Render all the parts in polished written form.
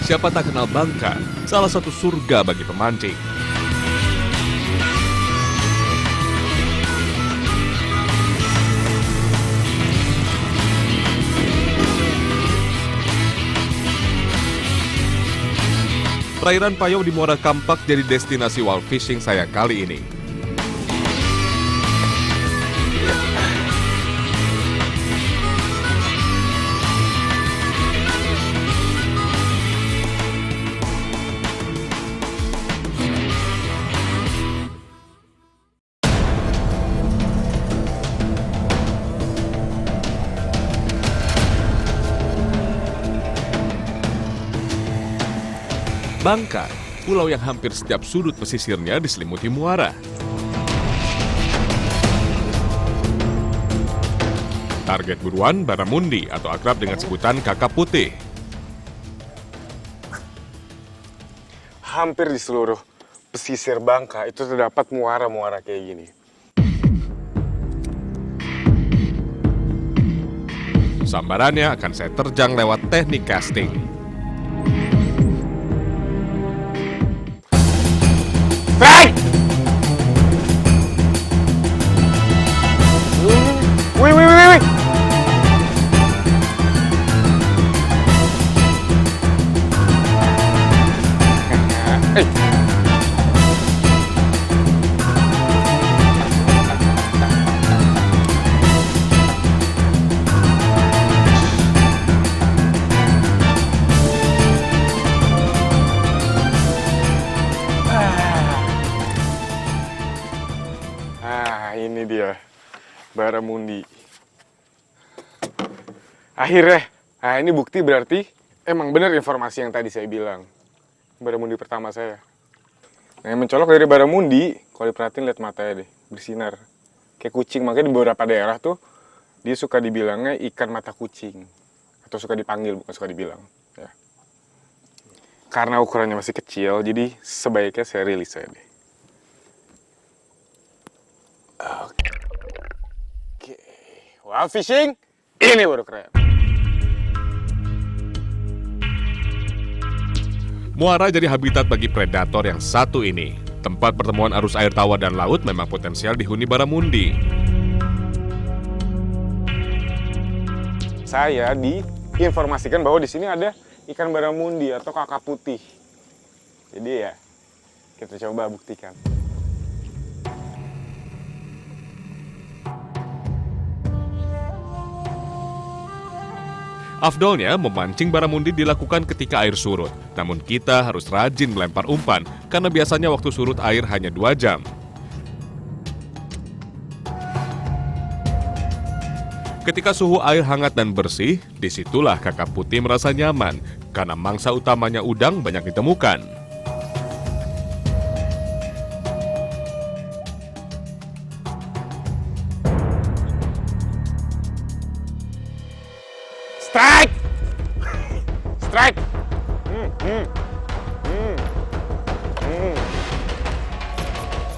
Siapa tak kenal Bangka, salah satu surga bagi pemancing. Perairan Payau di Muara Kampak jadi destinasi wild fishing saya kali ini. Bangka, pulau yang hampir setiap sudut pesisirnya diselimuti muara. Target buruan baramundi atau akrab dengan sebutan kakap putih. Hampir di seluruh pesisir Bangka itu terdapat muara-muara kayak gini. Sambarannya akan saya terjang lewat teknik casting. Hey! Wih. Hey. Ini dia, baramundi. Akhirnya, ini bukti berarti emang benar informasi yang tadi saya bilang. Baramundi pertama saya. Nah, yang mencolok dari baramundi, kalau diperhatiin lihat matanya deh, bersinar. Kayak kucing, makanya di beberapa daerah tuh dia suka dibilangnya ikan mata kucing. Atau suka dipanggil, bukan suka dibilang. Ya. Karena ukurannya masih kecil, jadi sebaiknya saya rilis saya deh. Oke, wild fishing ini baru keren. Muara jadi habitat bagi predator yang satu ini. Tempat pertemuan arus air tawar dan laut memang potensial dihuni baramundi. Saya diinformasikan bahwa di sini ada ikan baramundi atau kakap putih. Jadi ya, kita coba buktikan. Afdolnya, memancing baramundi dilakukan ketika air surut. Namun kita harus rajin melempar umpan, karena biasanya waktu surut air hanya 2 jam. Ketika suhu air hangat dan bersih, disitulah kakap putih merasa nyaman, karena mangsa utamanya udang banyak ditemukan. Strike! Strike!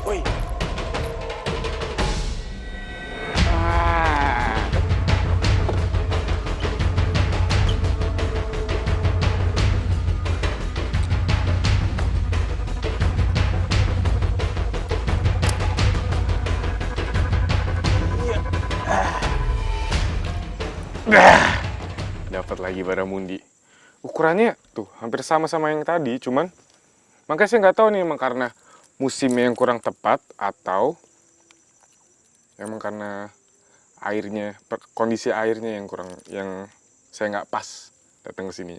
Woi. Dapat lagi baramundi. Ukurannya tuh hampir sama yang tadi, cuman makanya saya nggak tahu nih emang karena musimnya yang kurang tepat atau emang karena airnya, kondisi airnya yang kurang, yang saya nggak pas datang ke sini.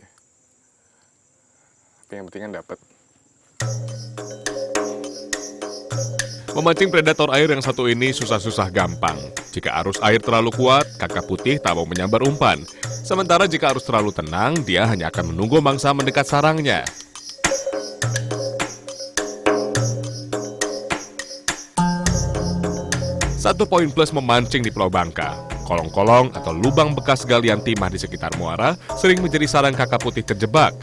Tapi yang penting kan dapat. Memancing predator air yang satu ini susah-susah gampang. Jika arus air terlalu kuat, kakap putih tak mau menyambar umpan. Sementara jika arus terlalu tenang, dia hanya akan menunggu mangsa mendekat sarangnya. Satu poin plus memancing di Pulau Bangka. Kolong-kolong atau lubang bekas galian timah di sekitar muara sering menjadi sarang kakap putih terjebak.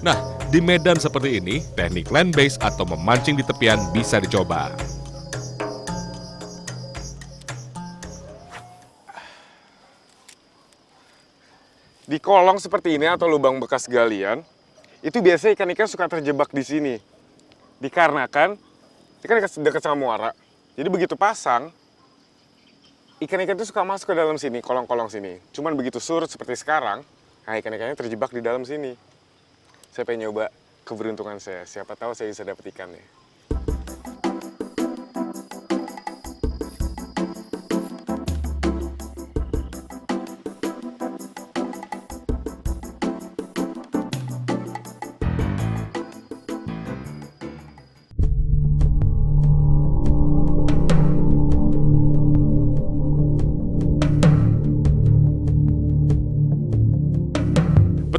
Nah, di medan seperti ini, teknik land base atau memancing di tepian bisa dicoba. Di kolong seperti ini atau lubang bekas galian, itu biasanya ikan-ikan suka terjebak di sini. Dikarenakan ini kan dekat sama muara. Jadi begitu pasang, ikan-ikan itu suka masuk ke dalam sini, kolong-kolong sini. Cuman begitu surut seperti sekarang, nah ikan-ikannya terjebak di dalam sini. Saya pengen nyoba keberuntungan saya. Siapa tahu saya bisa dapet ikannya.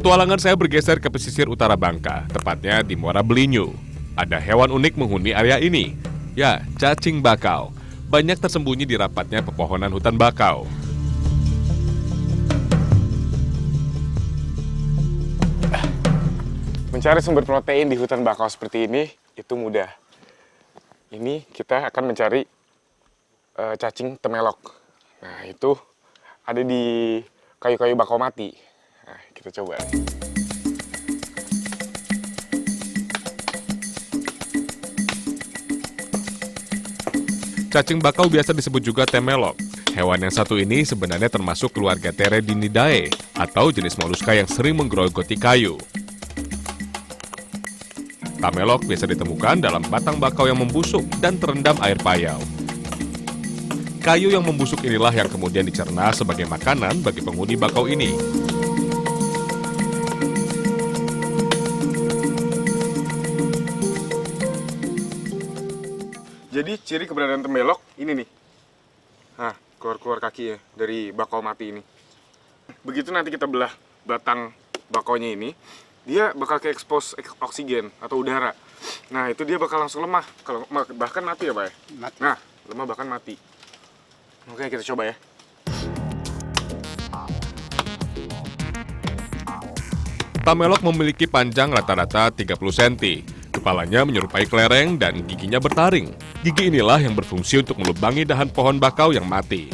Petualangan saya bergeser ke pesisir utara Bangka, tepatnya di Muara Belinyu. Ada hewan unik menghuni area ini. Ya, cacing bakau. Banyak tersembunyi di rapatnya pepohonan hutan bakau. Mencari sumber protein di hutan bakau seperti ini, itu mudah. Ini kita akan mencari cacing temelok. Nah, itu ada di kayu-kayu bakau mati. Nah, kita coba. Cacing bakau biasa disebut juga temelok. Hewan yang satu ini sebenarnya termasuk keluarga Teredinidae atau jenis moluska yang sering menggerogoti kayu. Tamelok biasa ditemukan dalam batang bakau yang membusuk dan terendam air payau. Kayu yang membusuk inilah yang kemudian dicerna sebagai makanan bagi penghuni bakau ini. Jadi ciri keberadaan temelok ini nih. Nah, keluar-keluar kaki ya dari bakau mati ini. Begitu nanti kita belah batang bakaunya ini, dia bakal ke expose oksigen atau udara. Nah, itu dia bakal langsung lemah. Kalau bahkan mati ya, Pak ya? Mati. Nah, lemah bahkan mati. Oke, kita coba ya. Tamelok memiliki panjang rata-rata 30 cm. Kepalanya menyerupai kelereng dan giginya bertaring. Gigi inilah yang berfungsi untuk melubangi dahan pohon bakau yang mati.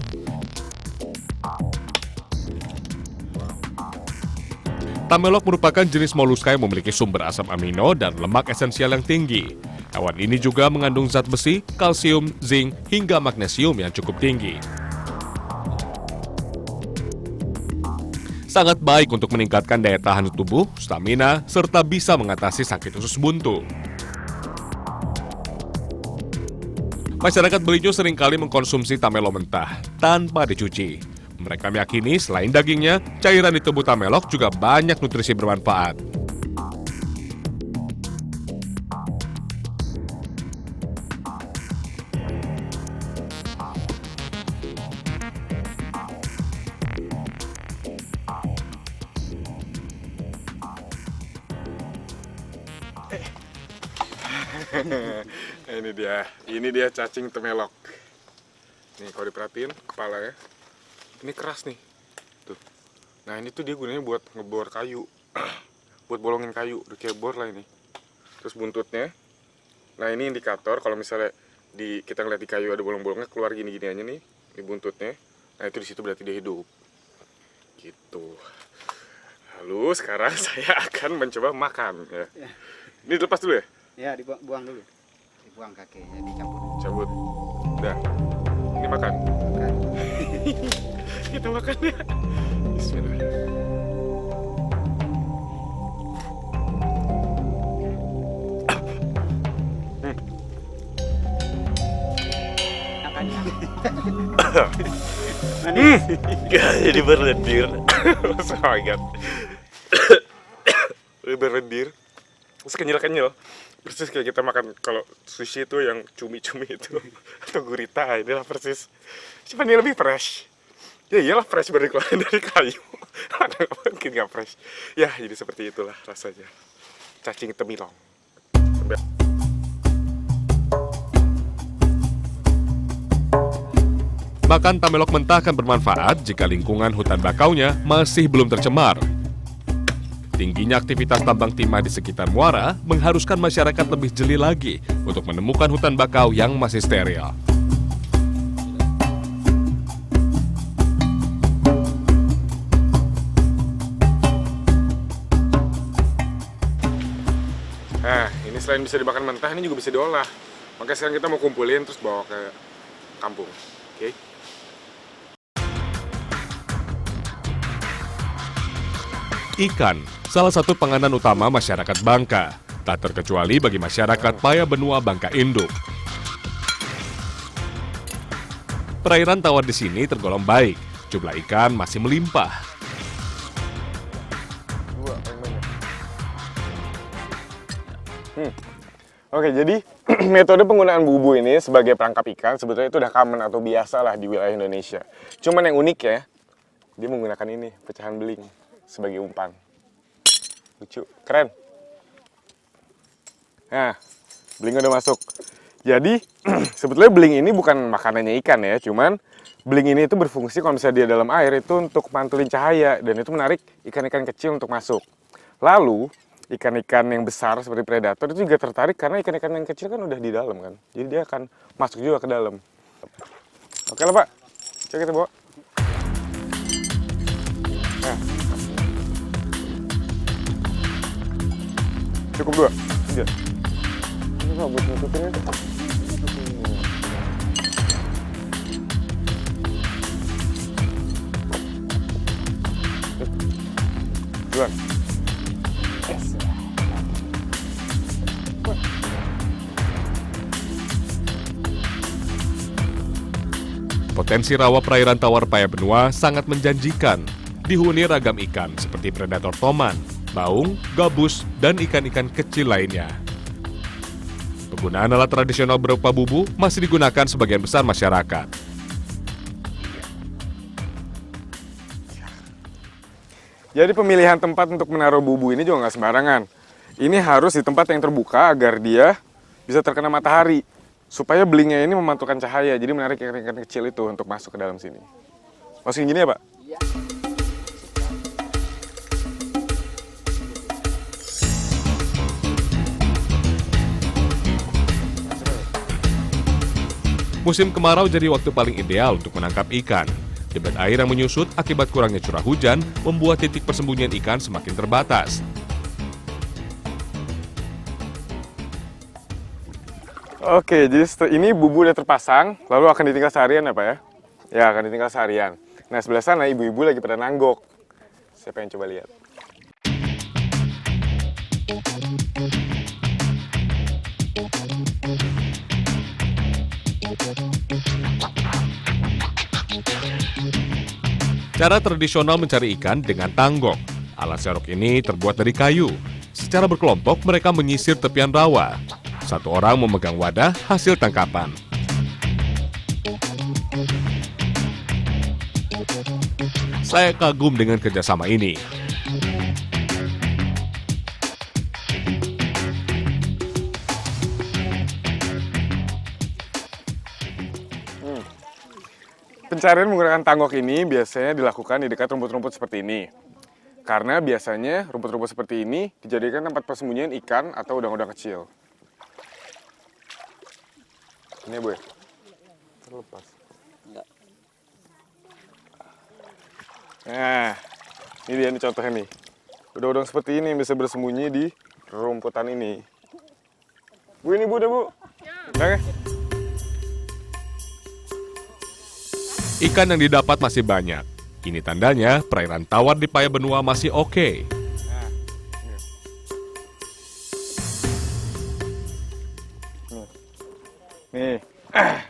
Tamelok merupakan jenis moluska yang memiliki sumber asam amino dan lemak esensial yang tinggi. Hewan ini juga mengandung zat besi, kalsium, zinc, hingga magnesium yang cukup tinggi. Sangat baik untuk meningkatkan daya tahan tubuh, stamina, serta bisa mengatasi sakit usus buntu. Masyarakat Belinyu seringkali mengkonsumsi tamelok mentah tanpa dicuci. Mereka meyakini selain dagingnya, cairan di tubuh tamelok juga banyak nutrisi bermanfaat. Ini dia cacing temelok. Nih kalau diperhatiin kepalanya, ini keras nih. Tuh. Nah ini tuh dia gunanya buat ngebor kayu, buat bolongin kayu, udah kayak bor lah ini. Terus buntutnya, nah ini indikator kalau misalnya kita ngeliat di kayu ada bolong-bolongnya keluar gini-gini aja nih, ini buntutnya. Nah itu di situ berarti dia hidup. Gitu. Lalu sekarang saya akan mencoba makan. Ya. Ini dilepas dulu ya? Ya, dibuang dulu. Dibuang kakinya, dicabut. Cabut. Udah. Ini makan. Makan. Kita makan ya. Bismillah. Manis. Jadi berlendir. Oh my god. Berlendir. Terus kenyal-kenyal. Persis kayak kita makan kalau sushi itu yang cumi-cumi itu. Atau gurita, inilah persis. Cuma ini lebih fresh. Ya iyalah fresh baru dikeluarin dari kayu. Ada mungkin gak fresh. Ya jadi seperti itulah rasanya. Cacing temilong. Makan tamelok mentah akan bermanfaat jika lingkungan hutan bakaunya masih belum tercemar. Tingginya aktivitas tambang timah di sekitar muara mengharuskan masyarakat lebih jeli lagi untuk menemukan hutan bakau yang masih steril. selain bisa dimakan mentah, ini juga bisa diolah. Makanya sekarang kita mau kumpulin terus bawa ke kampung. Oke? Ikan, salah satu panganan utama masyarakat Bangka, tak terkecuali bagi masyarakat Paya Benua Bangka Induk. Perairan tawar di sini tergolong baik, jumlah ikan masih melimpah. Dua, paling banyak. Oke, jadi metode penggunaan bubu ini sebagai perangkap ikan sebetulnya itu udah common atau biasa lah di wilayah Indonesia. Cuman yang unik ya, dia menggunakan ini, pecahan beling sebagai umpan. Lucu, keren. Nah, beling udah masuk. Jadi, sebetulnya beling ini bukan makanannya ikan ya, cuman beling ini itu berfungsi kalau misalnya dia dalam air itu untuk mantulin cahaya, dan itu menarik ikan-ikan kecil untuk masuk. Lalu, ikan-ikan yang besar seperti predator itu juga tertarik karena ikan-ikan yang kecil kan udah di dalam kan. Jadi dia akan masuk juga ke dalam. Oke lah Pak, coba kita bawa. Nah. Cukup 2, 3. Ini Pak buat nutupinnya. Duluan. Potensi rawa perairan tawar Paya Benua sangat menjanjikan. Dihuni ragam ikan seperti predator toman, baung, gabus, dan ikan-ikan kecil lainnya. Penggunaan alat tradisional berupa bubu masih digunakan sebagian besar masyarakat. Jadi pemilihan tempat untuk menaruh bubu ini juga nggak sembarangan. Ini harus di tempat yang terbuka agar dia bisa terkena matahari. Supaya belingnya ini memantulkan cahaya, jadi menarik ikan-ikan kecil itu untuk masuk ke dalam sini. Masukin gini ya Pak? Iya. Musim kemarau jadi waktu paling ideal untuk menangkap ikan. Debit air yang menyusut akibat kurangnya curah hujan membuat titik persembunyian ikan semakin terbatas. Oke, jadi ini bubu udah terpasang, lalu akan ditinggal seharian ya Pak ya? Ya, akan ditinggal seharian. Nah, sebelah sana ibu-ibu lagi pada nanggok. Saya pengen coba lihat. Cara tradisional mencari ikan dengan tanggok. Alat serok ini terbuat dari kayu. Secara berkelompok mereka menyisir tepian rawa. Satu orang memegang wadah hasil tangkapan. Saya kagum dengan kerjasama ini. Pencarian menggunakan tanggok ini biasanya dilakukan di dekat rumput-rumput seperti ini. Karena biasanya rumput-rumput seperti ini dijadikan tempat persembunyian ikan atau udang-udang kecil. Ini Bu ya? Terlepas. Enggak. Nah, ini dia nih contohnya nih. Udang-udang seperti ini bisa bersembunyi di rumputan ini. Bu, ini Bu, udah Bu. Oke. Ikan yang didapat masih banyak. Ini tandanya perairan tawar di Paya Benua masih oke. Nih,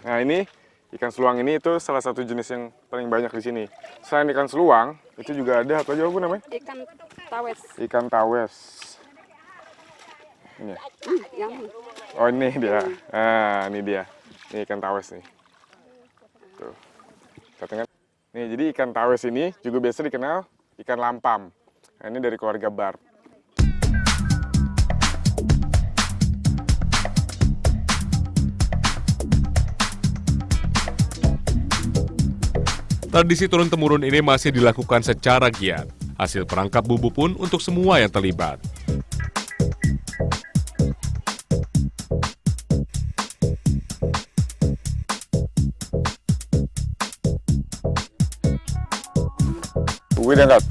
nah ini ikan seluang ini itu salah satu jenis yang paling banyak di sini. Selain ikan seluang, itu juga ada apa aja Bu namanya? Ikan tawes. Ikan tawes. Ini. Yang Oh ini dia. Nah, ini dia. Ini ikan tawes nih. Tuh. Katanya. Nih, jadi ikan tawes ini juga biasa dikenal ikan lampam. Nah, ini dari keluarga barb. Tradisi turun-temurun ini masih dilakukan secara giat. Hasil perangkap bubu pun untuk semua yang terlibat. Wih, diangkat.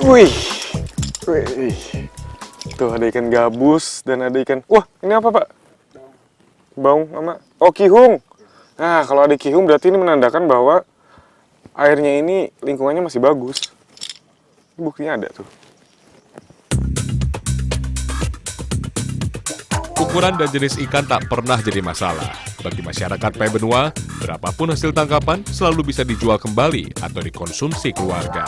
Wih. Wih. Tuh ada ikan gabus dan ada ikan... Wah, ini apa, Pak? Baung sama... Oh, kihung. Nah, kalau ada kihung berarti ini menandakan bahwa airnya ini lingkungannya masih bagus. Ini buktinya ada tuh. Ukuran dan jenis ikan tak pernah jadi masalah. Bagi masyarakat Pay Benua, berapapun hasil tangkapan selalu bisa dijual kembali atau dikonsumsi keluarga.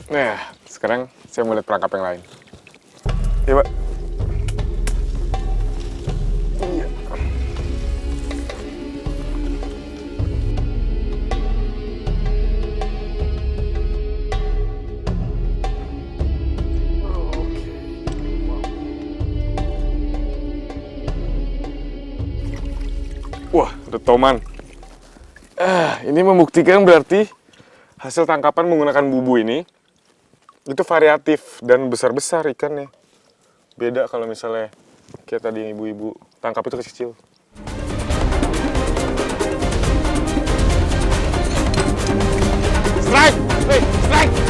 Nah, sekarang saya mau lihat perangkap yang lain. Ya, Pak. Iya. Wah, ada toman. Ini membuktikan berarti hasil tangkapan menggunakan bubu ini itu variatif dan besar-besar ikannya. Beda kalau misalnya kayak tadi yang ibu-ibu tangkap itu kecil. Strike! Hey, strike!